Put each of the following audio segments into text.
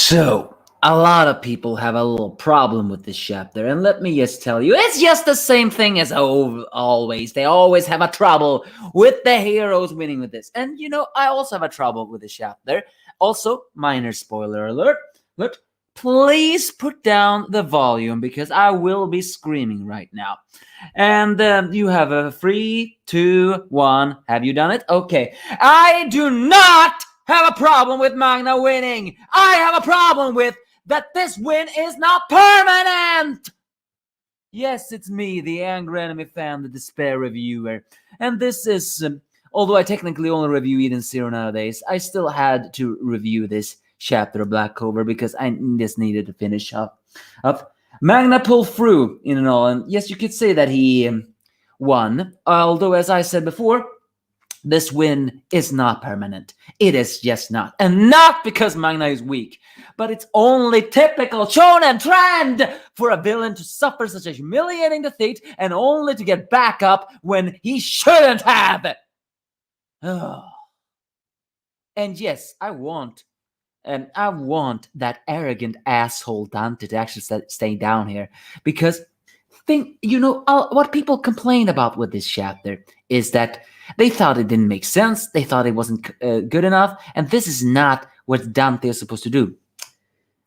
So, a lot of people have a little problem with this chapter, and let me just tell you, it's just the same thing as always. They always have a trouble with the heroes winning with this. And I also have a trouble with this chapter. Also, minor spoiler alert. But please put down the volume because I will be screaming right now. And you have a 3, 2, 1. Have you done it? Okay. I do not have a problem with Magna winning. I have a problem with that this win is not permanent. Yes, it's me, the angry enemy fan, the despair reviewer. And this is, although I technically only review Eden Zero nowadays, I still had to review this chapter of Black Clover because I just needed to finish up. Magna pulled through in and all, and yes, you could say that he won, although as I said before, this win is not permanent. It is just not. And not because Magna is weak, but it's only typical shonen trend for a villain to suffer such a humiliating defeat and only to get back up when he shouldn't have. Oh. And yes, I want that arrogant asshole Dante to actually stay down here, because what people complain about with this chapter is that they thought it didn't make sense, they thought it wasn't good enough, and this is not what Dante is supposed to do.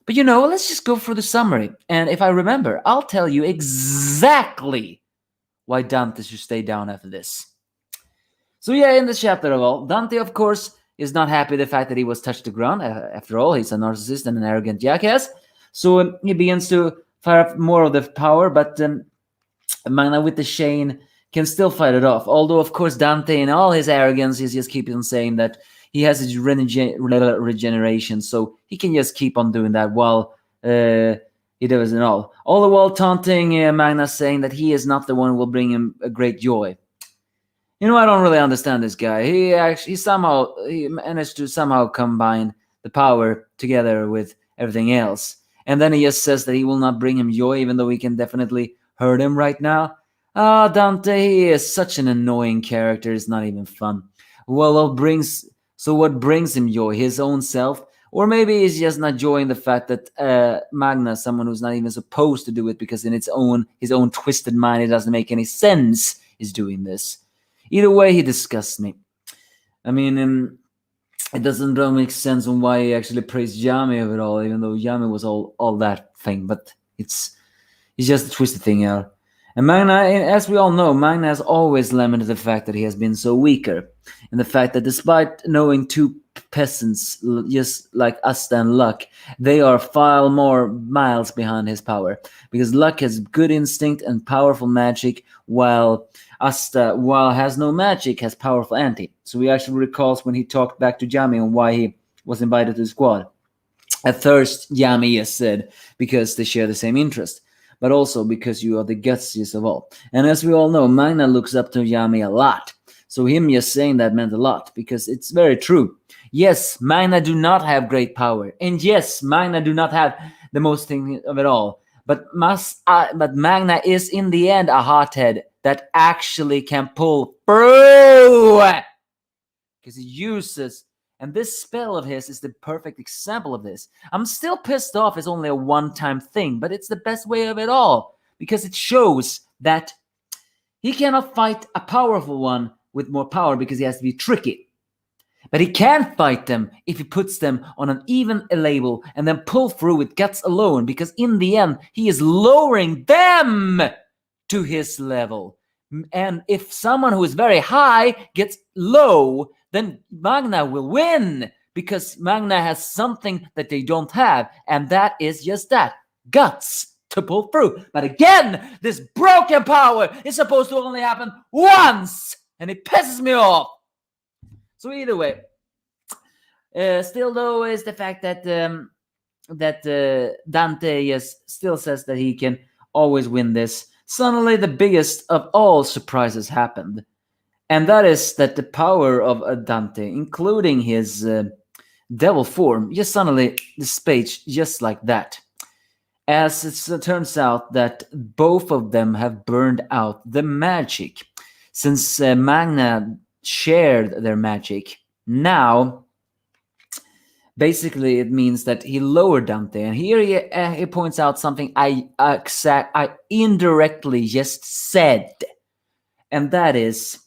But let's just go through the summary, and if I remember, I'll tell you exactly why Dante should stay down after this. So yeah, in this chapter of all, Dante, of course, is not happy with the fact that he was touched to the ground. After all, he's a narcissist and an arrogant jackass. So he begins to fire up more of the power, but Magna with the chain can still fight it off. Although, of course, Dante, in all his arrogance, is just keeping on saying that he has his regeneration, so he can just keep on doing that while he does it all. All the while taunting Magna, saying that he is not the one who will bring him a great joy. I don't really understand this guy. He managed to somehow combine the power together with everything else. And then he just says that he will not bring him joy, even though he can definitely hurt him right now. Dante, he is such an annoying character. It's not even fun. What brings him joy? His own self? Or maybe he's just not enjoying the fact that Magna, someone who's not even supposed to do it because in his own twisted mind, it doesn't make any sense, is doing this. Either way, he disgusts me. I mean, it doesn't really make sense on why he actually praised Yami of it all, even though Yami was all that thing. But it's just a twisted thing out. And Magna, as we all know, Magna has always lamented the fact that he has been so weaker. And the fact that despite knowing two peasants, just like Asta and Luck, they are far more miles behind his power. Because Luck has good instinct and powerful magic, while Asta, while has no magic, has powerful anti. So he actually recalls when he talked back to Yami on why he was invited to the squad. At first, Yami has said, because they share the same interest, but also because you are the gutsiest of all. And as we all know, Magna looks up to Yami a lot. So him just saying that meant a lot, because it's very true. Yes, Magna do not have great power. And yes, Magna do not have the most thing of it all. But Magna is in the end a hothead that actually can pull through. Because he uses, and this spell of his is the perfect example of this. I'm still pissed off it's only a one-time thing, but it's the best way of it all. Because it shows that he cannot fight a powerful one with more power because he has to be tricky. But he can fight them if he puts them on an even label and then pull through with guts alone, because in the end, he is lowering them to his level. And if someone who is very high gets low, then Magna will win, because Magna has something that they don't have, and that is just that, guts to pull through. But again, this broken power is supposed to only happen once, and it pisses me off. So either way, still though is the fact that Dante still says that he can always win this. Suddenly, the biggest of all surprises happened, and that is that the power of Dante, including his devil form, just suddenly dissipates just like that. As it turns out that both of them have burned out the magic, since Magna shared their magic. Now, Basically, it means that he lowered Dante, and here he points out something I indirectly just said, and that is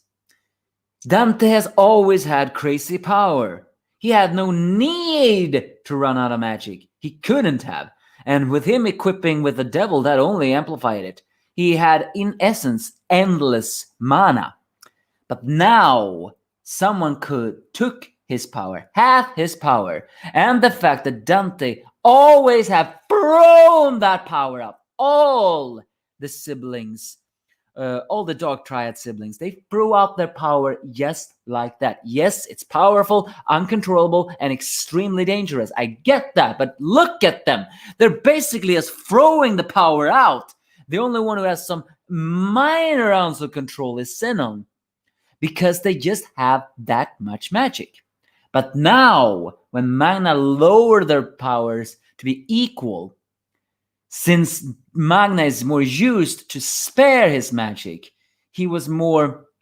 Dante has always had crazy power. He had no need to run out of magic. He couldn't have, and with him equipping with the devil, that only amplified it. He had, in essence, endless mana. But now someone took his power, half his power, and the fact that Dante always have thrown that power up. All the siblings, all the Dark Triad siblings, they threw out their power just like that. Yes, it's powerful, uncontrollable, and extremely dangerous. I get that, but look at them. They're basically just throwing the power out. The only one who has some minor ounce of control is Xenon, because they just have that much magic. But now, when Magna lowered their powers to be equal, since Magna is more used to spare his magic, he knew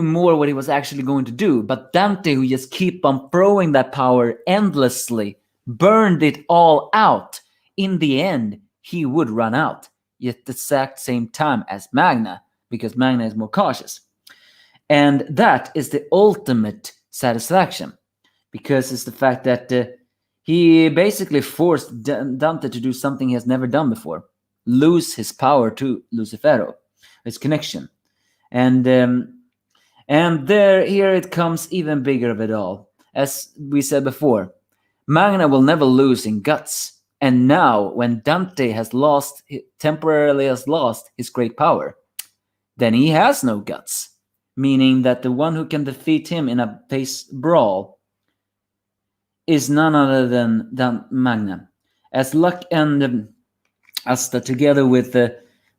more what he was actually going to do. But Dante, who just keep on throwing that power endlessly, burned it all out. In the end, he would run out, yet at the exact same time as Magna, because Magna is more cautious. And that is the ultimate satisfaction, because it's the fact that he basically forced Dante to do something he has never done before, lose his power to Lucifero, his connection. And here it comes even bigger of it all. As we said before, Magna will never lose in guts. And now, when Dante temporarily has lost his great power, then he has no guts. Meaning that the one who can defeat him in a face brawl is none other than Magna. As Luck and Asta, together with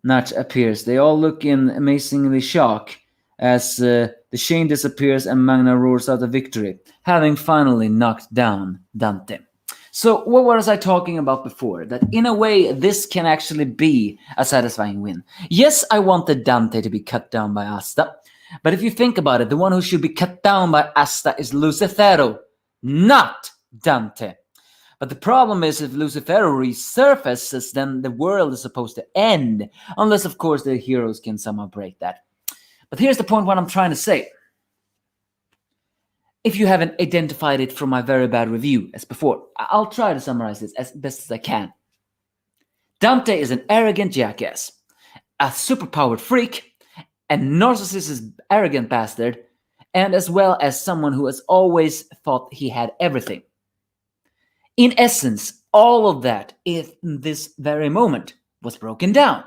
Natch, appears, they all look in amazingly shock as the chain disappears and Magna roars out a victory, having finally knocked down Dante. So what was I talking about before? That in a way, this can actually be a satisfying win. Yes, I wanted Dante to be cut down by Asta, but if you think about it, the one who should be cut down by Asta is Lucifero, not Dante. But the problem is, if Lucifero resurfaces, then the world is supposed to end. Unless, of course, the heroes can somehow break that. But here's the point what I'm trying to say. If you haven't identified it from my very bad review as before, I'll try to summarize this as best as I can. Dante is an arrogant jackass, a superpowered freak, a narcissistic, arrogant bastard, and as well as someone who has always thought he had everything. In essence, all of that in this very moment was broken down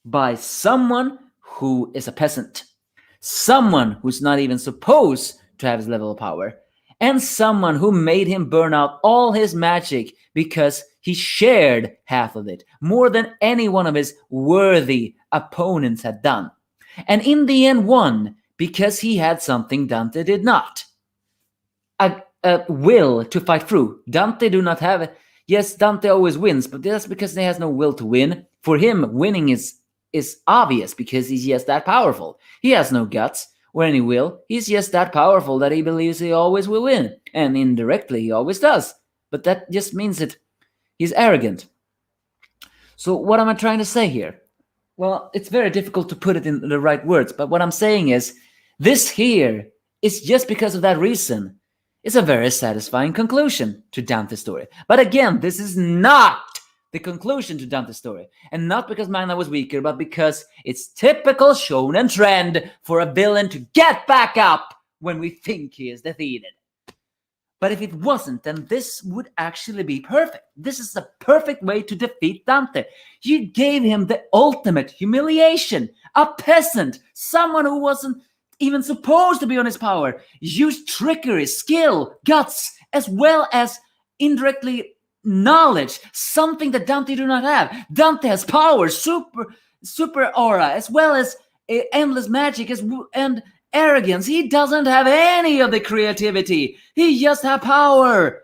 by someone who is a peasant, someone who's not even supposed to have his level of power, and someone who made him burn out all his magic because he shared half of it, more than any one of his worthy opponents had done. And in the end won because he had something Dante did not. A will to fight through. Dante do not have it. Yes, Dante always wins, but that's because he has no will to win. For him, winning is obvious because he's just that powerful. He has no guts or any will. He's just that powerful that he believes he always will win. And indirectly, he always does. But that just means that he's arrogant. So what am I trying to say here? Well, it's very difficult to put it in the right words, but what I'm saying is, this here is just because of that reason. It's a very satisfying conclusion to Dante's story. But again, this is not the conclusion to Dante's story. And not because Magna was weaker, but because it's typical shonen trend for a villain to get back up when we think he is defeated. But if it wasn't, then this would actually be perfect. This is the perfect way to defeat Dante. You gave him the ultimate humiliation. A peasant, someone who wasn't even supposed to be on his power, used trickery, skill, guts, as well as indirectly knowledge, something that Dante do not have. Dante has power, super aura, as well as endless magic and arrogance. He doesn't have any of the creativity. He just has power.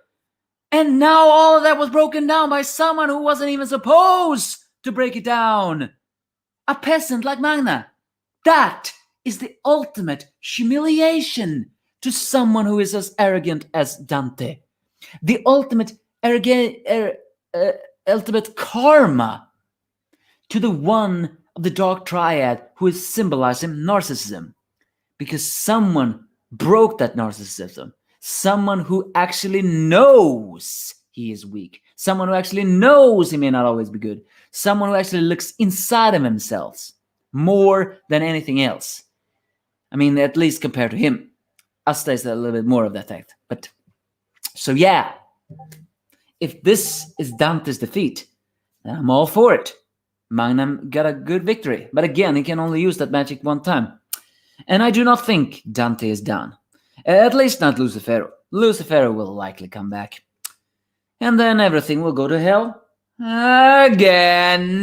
And now all of that was broken down by someone who wasn't even supposed to break it down. A peasant like Magna. That is the ultimate humiliation. to someone who is as arrogant as Dante. The ultimate ultimate karma to the one of the dark triad who is symbolizing narcissism. Because someone broke that narcissism. Someone who actually knows he is weak. Someone who actually knows he may not always be good. Someone who actually looks inside of themselves more than anything else. I mean, at least compared to him. Asta is a little bit more of that act. But so yeah, if this is Dante's defeat, then I'm all for it. Magnum got a good victory. But again, he can only use that magic one time. And I do not think Dante is done. At least not Lucifero. Lucifero will likely come back. And then everything will go to hell again.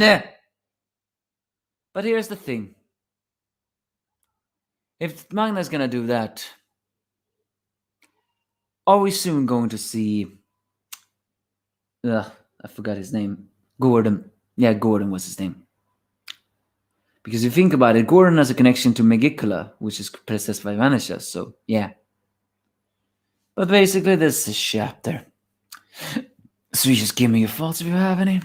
But here's the thing. If Magna's gonna do that, are we soon going to see... I forgot his name. Gordon. Yeah, Gordon was his name. Because if you think about it, Gordon has a connection to Megicula, which is possessed by Vanishes, so yeah. But basically, this is a chapter. So you just give me your thoughts if you have any.